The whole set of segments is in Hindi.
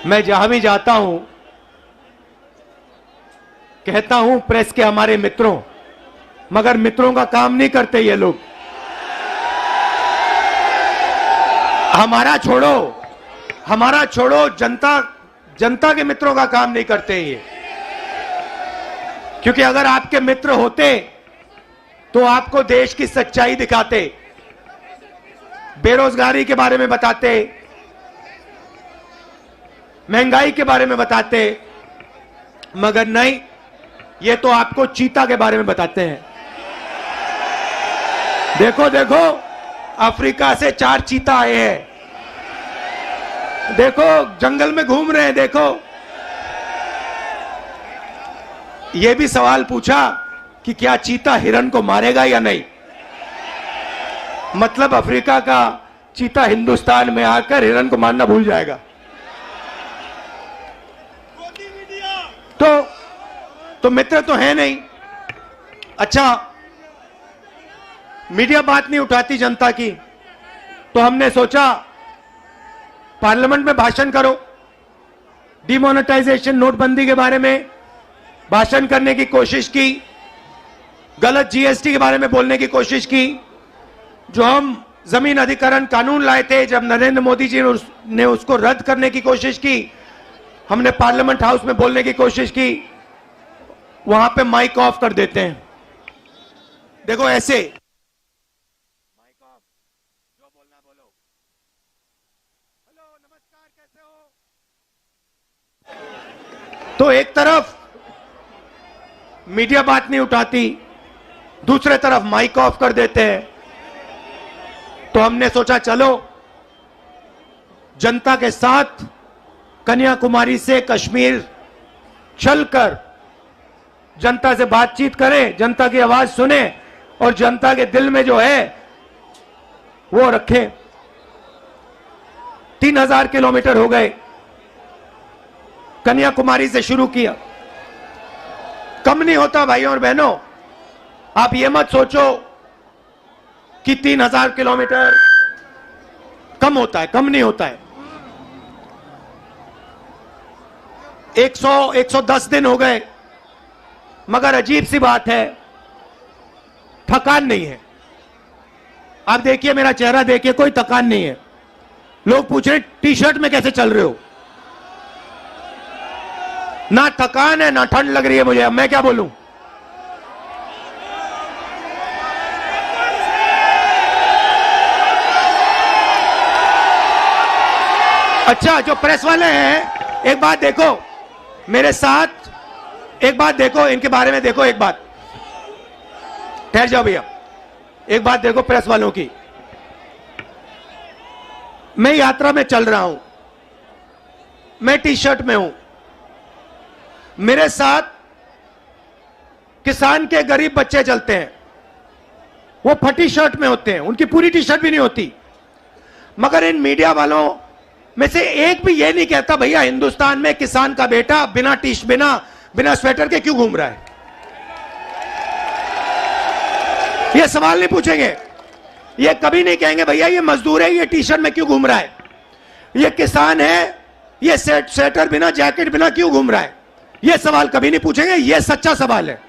मैं जहां भी जाता हूं कहता हूं प्रेस के हमारे मित्रों, मगर मित्रों का काम नहीं करते ये लोग। हमारा छोड़ो, जनता के मित्रों का काम नहीं करते ये। क्योंकि अगर आपके मित्र होते तो आपको देश की सच्चाई दिखाते, बेरोजगारी के बारे में बताते, महंगाई के बारे में बताते, मगर नहीं, ये तो आपको चीता के बारे में बताते हैं। देखो देखो, अफ्रीका से 4 चीता आए हैं, देखो जंगल में घूम रहे हैं। देखो, ये भी सवाल पूछा कि क्या चीता हिरन को मारेगा या नहीं। मतलब अफ्रीका का चीता हिंदुस्तान में आकर हिरन को मारना भूल जाएगा। तो मित्र तो है नहीं। अच्छा, मीडिया बात नहीं उठाती जनता की, तो हमने सोचा पार्लियामेंट में भाषण करो। डिमोनेटाइजेशन, नोटबंदी के बारे में भाषण करने की कोशिश की, गलत जीएसटी के बारे में बोलने की कोशिश की। जो हम जमीन अधिग्रहण कानून लाए थे, जब नरेंद्र मोदी जी ने उसको रद्द करने की कोशिश की, हमने पार्लियामेंट हाउस में बोलने की कोशिश की, वहां पे माइक ऑफ कर देते हैं। देखो ऐसे माइक ऑफ, जो बोलना बोलो। हेलो, नमस्कार, कैसे हो। तो एक तरफ मीडिया बात नहीं उठाती, दूसरे तरफ माइक ऑफ कर देते हैं। तो हमने सोचा चलो जनता के साथ कन्याकुमारी से कश्मीर चलकर जनता से बातचीत करें, जनता की आवाज सुने और जनता के दिल में जो है वो रखें। 3000 किलोमीटर हो गए, कन्याकुमारी से शुरू किया। कम नहीं होता भाइयों और बहनों। आप ये मत सोचो कि 3000 किलोमीटर कम होता है, कम नहीं होता है। 110 दिन हो गए, मगर अजीब सी बात है, थकान नहीं है। आप देखिए, मेरा चेहरा देखिए, कोई थकान नहीं है। लोग पूछ रहे टी शर्ट में कैसे चल रहे हो। ना थकान है ना ठंड लग रही है मुझे। अब मैं क्या बोलूं। अच्छा, जो प्रेस वाले हैं, एक बात देखो मेरे साथ, एक बात देखो इनके बारे में। देखो एक बात, ठहर जाओ भैया, एक बात देखो प्रेस वालों की। मैं यात्रा में चल रहा हूं, मैं टी शर्ट में हूं, मेरे साथ किसान के गरीब बच्चे चलते हैं, वो फटी शर्ट में होते हैं, उनकी पूरी टी शर्ट भी नहीं होती। मगर इन मीडिया वालों में से एक भी ये नहीं कहता भैया हिंदुस्तान में किसान का बेटा बिना स्वेटर के क्यों घूम रहा है। ये सवाल नहीं पूछेंगे, ये कभी नहीं कहेंगे भैया ये मजदूर है, ये टी शर्ट में क्यों घूम रहा है, ये किसान है, ये स्वेटर बिना, जैकेट बिना क्यों घूम रहा है। ये सवाल कभी नहीं पूछेंगे। ये सच्चा सवाल है,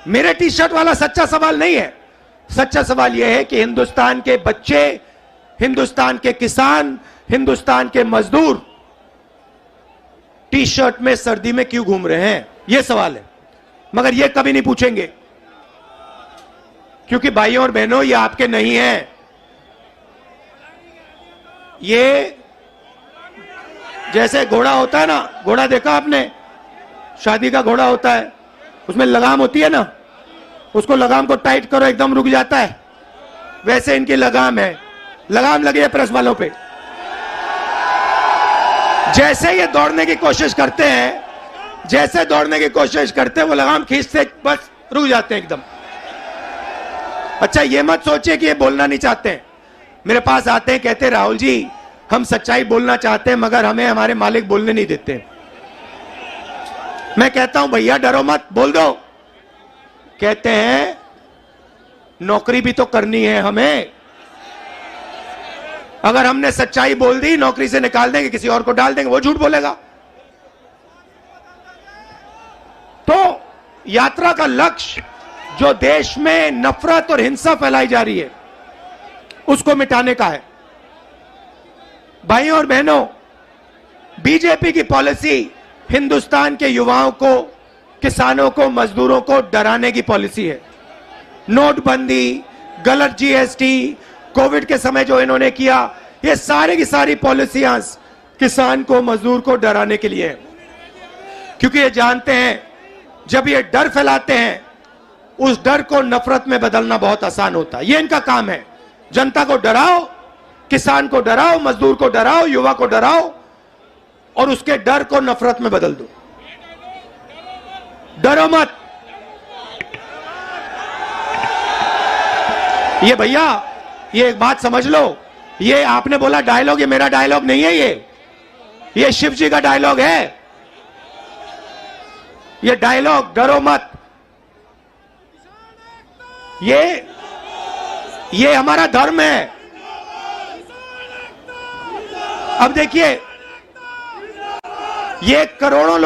मेरे टी शर्ट वाला सच्चा सवाल नहीं है। सच्चा सवाल यह है कि हिंदुस्तान के बच्चे, हिंदुस्तान के किसान, हिंदुस्तान के मजदूर टी शर्ट में सर्दी में क्यों घूम रहे हैं, यह सवाल है। मगर यह कभी नहीं पूछेंगे, क्योंकि भाइयों और बहनों ये आपके नहीं हैं। ये जैसे घोड़ा होता है ना, घोड़ा देखा आपने, शादी का घोड़ा होता है, उसमें लगाम होती है ना, उसको लगाम को टाइट करो एकदम रुक जाता है। वैसे इनकी लगाम है, लगाम लगी है प्रेस वालों पे। जैसे ये दौड़ने की कोशिश करते हैं, जैसे दौड़ने की कोशिश करते हैं, वो लगाम खींचते बस रुक जाते हैं एकदम। अच्छा, ये मत सोचिए कि ये बोलना नहीं चाहते हैं। मेरे पास आते हैं, कहते राहुल जी हम सच्चाई बोलना चाहते हैं, मगर हमें हमारे मालिक बोलने नहीं देते। मैं कहता हूं भैया डरो मत, बोल दो। कहते हैं नौकरी भी तो करनी है हमें। अगर हमने सच्चाई बोल दी, नौकरी से निकाल देंगे, किसी और को डाल देंगे, वो झूठ बोलेगा। तो यात्रा का लक्ष्य जो देश में नफरत और हिंसा फैलाई जा रही है, उसको मिटाने का है। भाइयों और बहनों, बीजेपी की पॉलिसी हिंदुस्तान के युवाओं को, किसानों को, मजदूरों को डराने की पॉलिसी है। नोटबंदी, गलत जीएसटी, कोविड के समय जो इन्होंने किया, ये सारी की सारी पॉलिसियां किसान को, मजदूर को डराने के लिए है। क्योंकि ये जानते हैं जब ये डर फैलाते हैं, उस डर को नफरत में बदलना बहुत आसान होता है। ये इनका काम है। जनता को डराओ, किसान को डराओ, मजदूर को डराओ, युवा को डराओ और उसके डर को नफरत में बदल दो। डरो मत। ये भैया, ये एक बात समझ लो, ये आपने बोला डायलॉग, ये मेरा डायलॉग नहीं है। ये शिव जी का डायलॉग है। ये डायलॉग डरो मत, ये हमारा धर्म है। अब देखिए, ये करोड़ों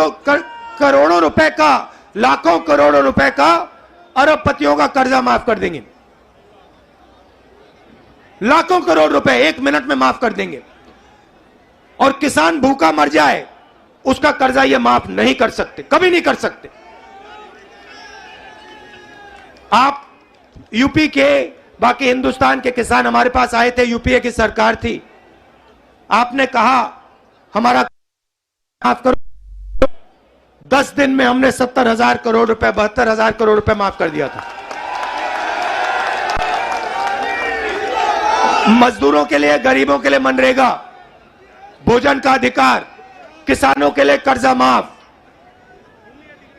रुपए का, लाखों करोड़ों रुपए का, अरबपतियों का कर्जा माफ कर देंगे। लाखों करोड़ रुपए 1 मिनट में माफ कर देंगे। और किसान भूखा मर जाए, उसका कर्जा ये माफ नहीं कर सकते, कभी नहीं कर सकते। आप यूपी के, बाकी हिंदुस्तान के किसान हमारे पास आए थे, यूपीए की सरकार थी। आपने कहा हमारा माफ करो, 10 दिन में हमने 70,000 करोड़ रुपए, 72,000 करोड़ रुपए माफ कर दिया था। मजदूरों के लिए, गरीबों के लिए मनरेगा, भोजन का अधिकार, किसानों के लिए कर्जा माफ।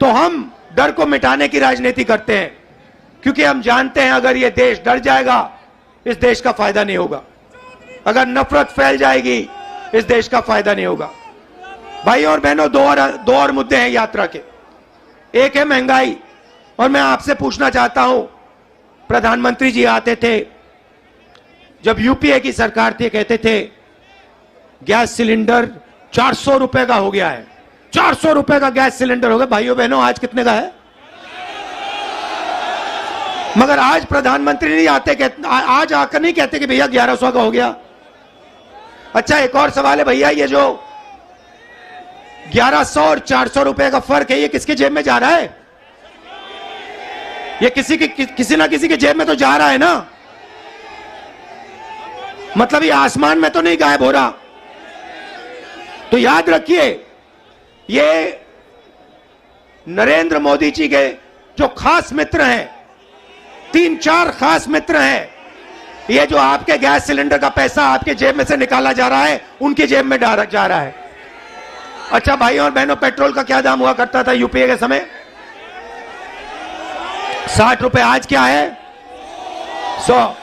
तो हम डर को मिटाने की राजनीति करते हैं, क्योंकि हम जानते हैं अगर ये देश डर जाएगा, इस देश का फायदा नहीं होगा। अगर नफरत फैल जाएगी, इस देश का फायदा नहीं होगा। भाइयों और बहनों, दो और मुद्दे हैं यात्रा के। एक है महंगाई, और मैं आपसे पूछना चाहता हूं, प्रधानमंत्री जी आते थे, जब यूपीए की सरकार थी, कहते थे गैस सिलेंडर 400 रुपए का हो गया है। 400 रुपए का गैस सिलेंडर हो गया। भाइयों बहनों, आज कितने का है? मगर आज प्रधानमंत्री नहीं आते, आज आकर नहीं कहते कि भैया 1100 का हो गया। अच्छा, एक और सवाल है भैया, ये जो 1100 और 400 रुपए का फर्क है, ये किसके जेब में जा रहा है? ये किसी ना किसी के जेब में तो जा रहा है ना। मतलब ये आसमान में तो नहीं गायब हो रहा। तो याद रखिए, ये नरेंद्र मोदी जी के जो खास मित्र हैं, 3-4 खास मित्र हैं, ये जो आपके गैस सिलेंडर का पैसा आपके जेब में से निकाला जा रहा है, उनकी जेब में जा रहा है। अच्छा भाइयों और बहनों, पेट्रोल का क्या दाम हुआ करता था यूपीए के समय? 60 रुपए। आज क्या है? 100।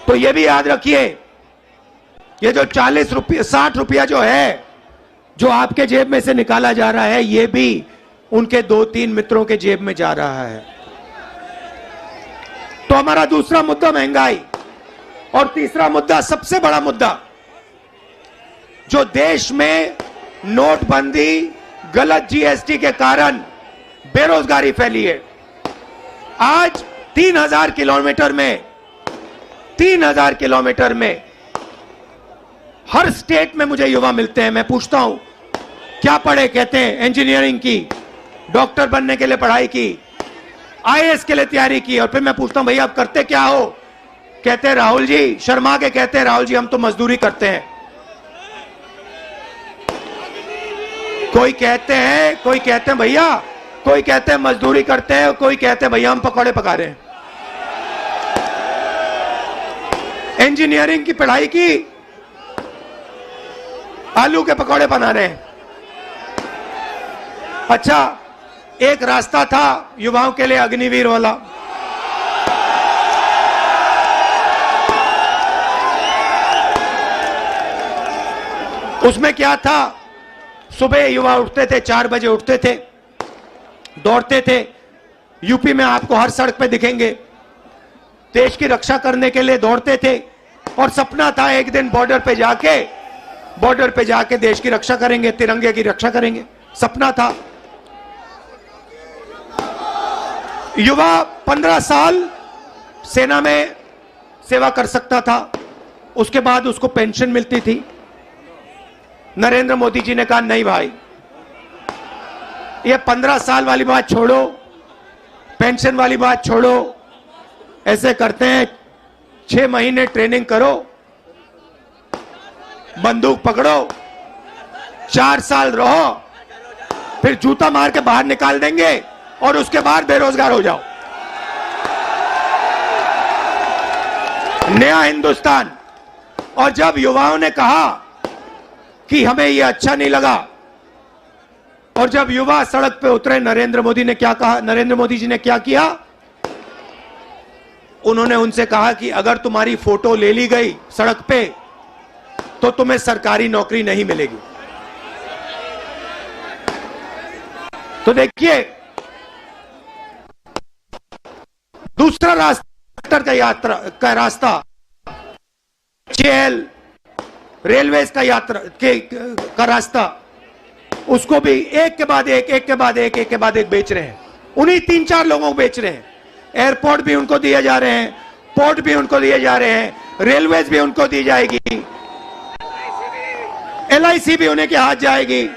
तो ये भी याद रखिए, ये जो 40 रुपये, 60 रुपया जो है, जो आपके जेब में से निकाला जा रहा है, ये भी उनके 2-3 मित्रों के जेब में जा रहा है। तो हमारा दूसरा मुद्दा महंगाई, और तीसरा मुद्दा, सबसे बड़ा मुद्दा, जो देश में नोटबंदी, गलत जीएसटी के कारण बेरोजगारी फैली है। आज 3,000 किलोमीटर में हर स्टेट में मुझे युवा मिलते हैं। मैं पूछता हूं क्या पढ़े, कहते हैं इंजीनियरिंग की, डॉक्टर बनने के लिए पढ़ाई की, आईएएस के लिए तैयारी की। और फिर मैं पूछता हूं भैया आप करते क्या हो? कहते हैं राहुल जी, शर्मा के कहते हैं राहुल जी हम तो मजदूरी करते हैं। कोई कहते हैं भैया, कोई कहते हैं मजदूरी करते हैं, कोई कहते हैं भैया हम पकौड़े पका रहे हैं। इंजीनियरिंग की पढ़ाई की, आलू के पकौड़े बना रहे हैं। अच्छा, एक रास्ता था युवाओं के लिए अग्निवीर वाला, उसमें क्या था? सुबह युवा उठते थे, 4 बजे उठते थे, दौड़ते थे। यूपी में आपको हर सड़क पे दिखेंगे, देश की रक्षा करने के लिए दौड़ते थे। और सपना था एक दिन बॉर्डर पे जाके देश की रक्षा करेंगे, तिरंगे की रक्षा करेंगे, सपना था। युवा 15 साल सेना में सेवा कर सकता था, उसके बाद उसको पेंशन मिलती थी। नरेंद्र मोदी जी ने कहा नहीं भाई, ये 15 साल वाली बात छोड़ो, पेंशन वाली बात छोड़ो, ऐसे करते हैं 6 महीने ट्रेनिंग करो, बंदूक पकड़ो, 4 साल रहो, फिर जूता मार के बाहर निकाल देंगे और उसके बाद बेरोजगार हो जाओ। नया हिंदुस्तान। और जब युवाओं ने कहा कि हमें यह अच्छा नहीं लगा, और जब युवा सड़क पे उतरे, नरेंद्र मोदी ने क्या कहा? नरेंद्र मोदी जी ने क्या किया? उन्होंने उनसे कहा कि अगर तुम्हारी फोटो ले ली गई सड़क पे तो तुम्हें सरकारी नौकरी नहीं मिलेगी। तो देखिए, दूसरा रास्ता जेल, रेलवे का रास्ता, उसको भी एक के बाद एक बेच रहे हैं। उन्हीं 3-4 लोगों को बेच रहे हैं। एयरपोर्ट भी उनको दिए जा रहे हैं, पोर्ट भी उनको दिए जा रहे हैं, रेलवेज भी उनको दी जाएगी, LIC भी उन्हीं के हाथ जाएगी,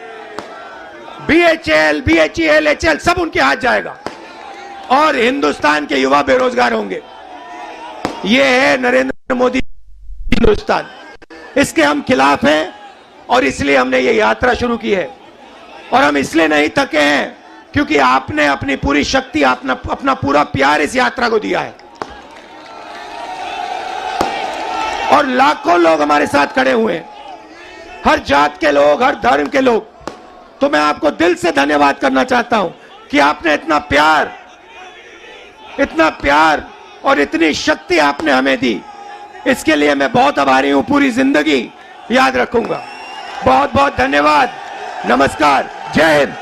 BHEL, HL सब उनके हाथ जाएगा, और हिंदुस्तान के युवा बेरोजगार होंगे। ये है नरेंद्र मोदी हिंदुस्तान। इसके हम खिलाफ हैं और इसलिए हमने ये यात्रा शुरू की है। और हम इसलिए नहीं थके हैं क्योंकि आपने अपनी पूरी शक्ति, अपना पूरा प्यार इस यात्रा को दिया है, और लाखों लोग हमारे साथ खड़े हुए हैं, हर जात के लोग, हर धर्म के लोग। तो मैं आपको दिल से धन्यवाद करना चाहता हूं कि आपने इतना प्यार और इतनी शक्ति आपने हमें दी। इसके लिए मैं बहुत आभारी हूं, पूरी जिंदगी याद रखूंगा। बहुत बहुत धन्यवाद। नमस्कार, जय हिंद।